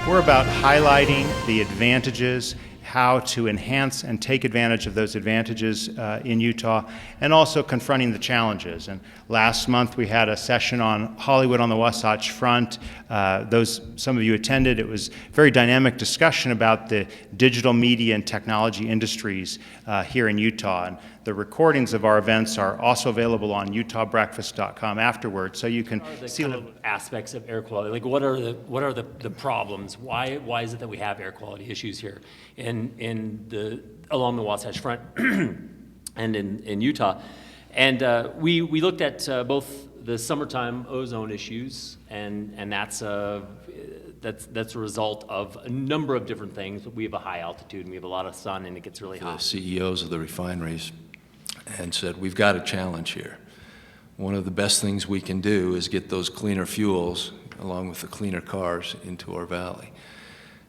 We're about highlighting the advantages, how to enhance and take advantage of those advantages in Utah, and also confronting the challenges. And last month we had a session on Hollywood on the Wasatch Front. Some of you attended. It was a very dynamic discussion about the digital media and technology industries here in Utah. And the recordings of our events are also available on utahbreakfast.com afterwards, so you can see a little aspects of air quality. Like, what are the problems? Why is it that we have air quality issues here along the Wasatch Front and in Utah? And we looked at both the summertime ozone issues, and that's a result of a number of different things. We have a high altitude and we have a lot of sun, and it gets really hot. The CEOs of the refineries and said, we've got a challenge here. One of the best things we can do is get those cleaner fuels along with the cleaner cars into our valley.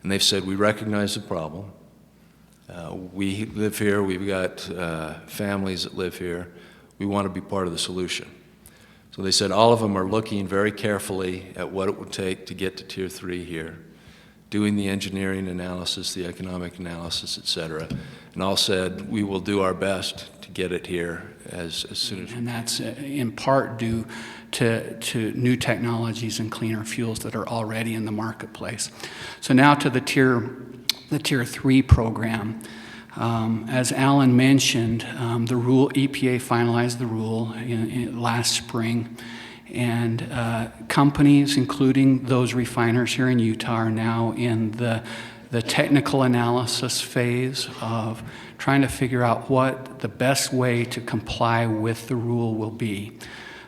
And they've said, we recognize the problem. We live here, we've got families that live here. We want to be part of the solution. So they said all of them are looking very carefully at what it would take to get to Tier 3 here, doing the engineering analysis, the economic analysis, et cetera. And all said, we will do our best to get it here as soon as we can. And that's in part due to new technologies and cleaner fuels that are already in the marketplace. So now to the Tier 3 program. As Alan mentioned, the EPA finalized the rule last spring, and companies, including those refiners here in Utah, are now in the technical analysis phase of trying to figure out what the best way to comply with the rule will be.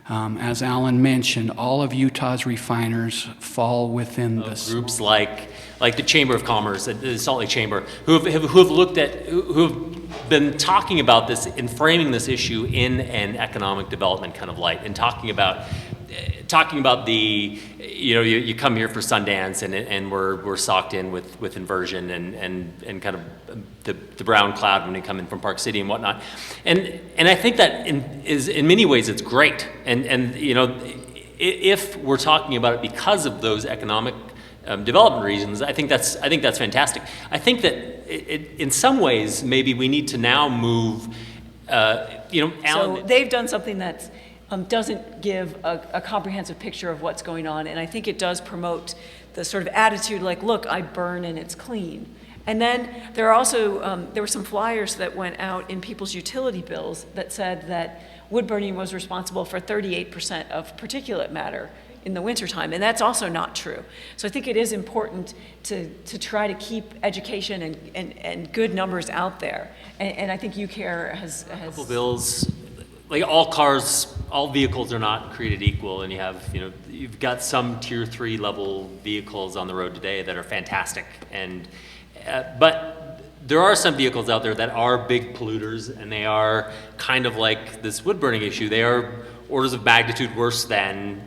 As Alan mentioned, all of Utah's refiners fall within the groups like the Chamber of Commerce, the Salt Lake Chamber, who have been talking about this and framing this issue in an economic development kind of light, and talking about the, you come here for Sundance, and we're socked in with Inversion and kind of the brown cloud when you come in from Park City and whatnot, and I think that in many ways it's great, and if we're talking about it because of those economic development reasons, I think that's fantastic. I think that in some ways maybe we need to now move. Alan, so they've done something that doesn't give a comprehensive picture of what's going on, and I think it does promote the sort of attitude like, look, I burn and it's clean. And then there are also there were some flyers that went out in people's utility bills that said that wood burning was responsible for 38% of particulate matter in the wintertime, and that's also not true. So I think it is important to try to keep education and good numbers out there. And I think UCARE has a couple bills, like all vehicles are not created equal, and you've got some Tier 3 level vehicles on the road today that are fantastic, but there are some vehicles out there that are big polluters, and they are kind of like this wood burning issue. They are orders of magnitude worse than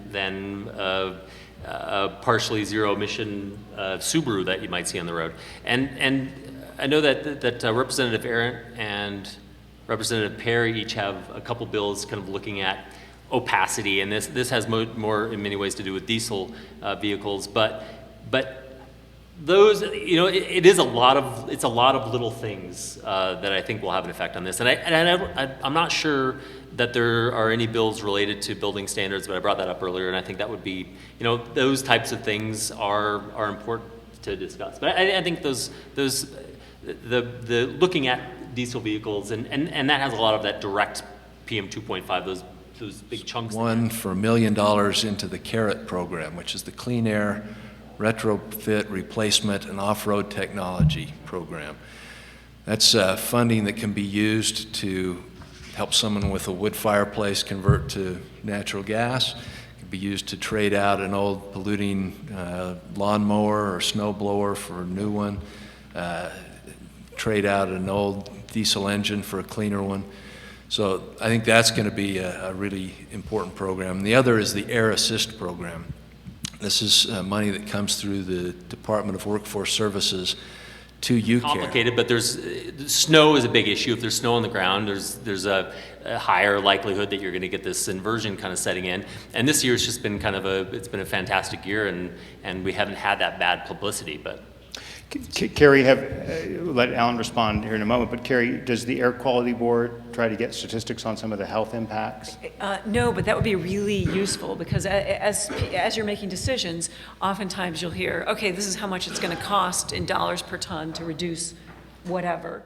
a partially zero emission Subaru that you might see on the road. And I know that Representative Aaron and Representative Perry each have a couple bills kind of looking at opacity, and this has more in many ways to do with diesel vehicles, but those, it's a lot of little things that I think will have an effect on this, and I'm not sure that there are any bills related to building standards, but I brought that up earlier, and I think that would be, those types of things are important to discuss. But I think the looking at diesel vehicles, and that has a lot of that direct PM 2.5, those big chunks. One for $1 million into the CARET program, which is the Clean Air Retrofit Replacement and Off-Road Technology program. That's funding that can be used to help someone with a wood fireplace convert to natural gas. It can be used to trade out an old polluting lawnmower or snow blower for a new one, trade out an old diesel engine for a cleaner one. So I think that's going to be a really important program. The other is the Air Assist program. This is money that comes through the Department of Workforce Services to UCARE. complicated, but there's snow is a big issue. If there's snow on the ground, there's a higher likelihood that you're going to get this inversion kind of setting in. And this year it's just been kind of it's been a fantastic year, and we haven't had that bad publicity. But Kerry, let Alan respond here in a moment, but Kerry, does the Air Quality Board try to get statistics on some of the health impacts? No, but that would be really useful, because as you're making decisions, oftentimes you'll hear, okay, this is how much it's going to cost in dollars per ton to reduce whatever.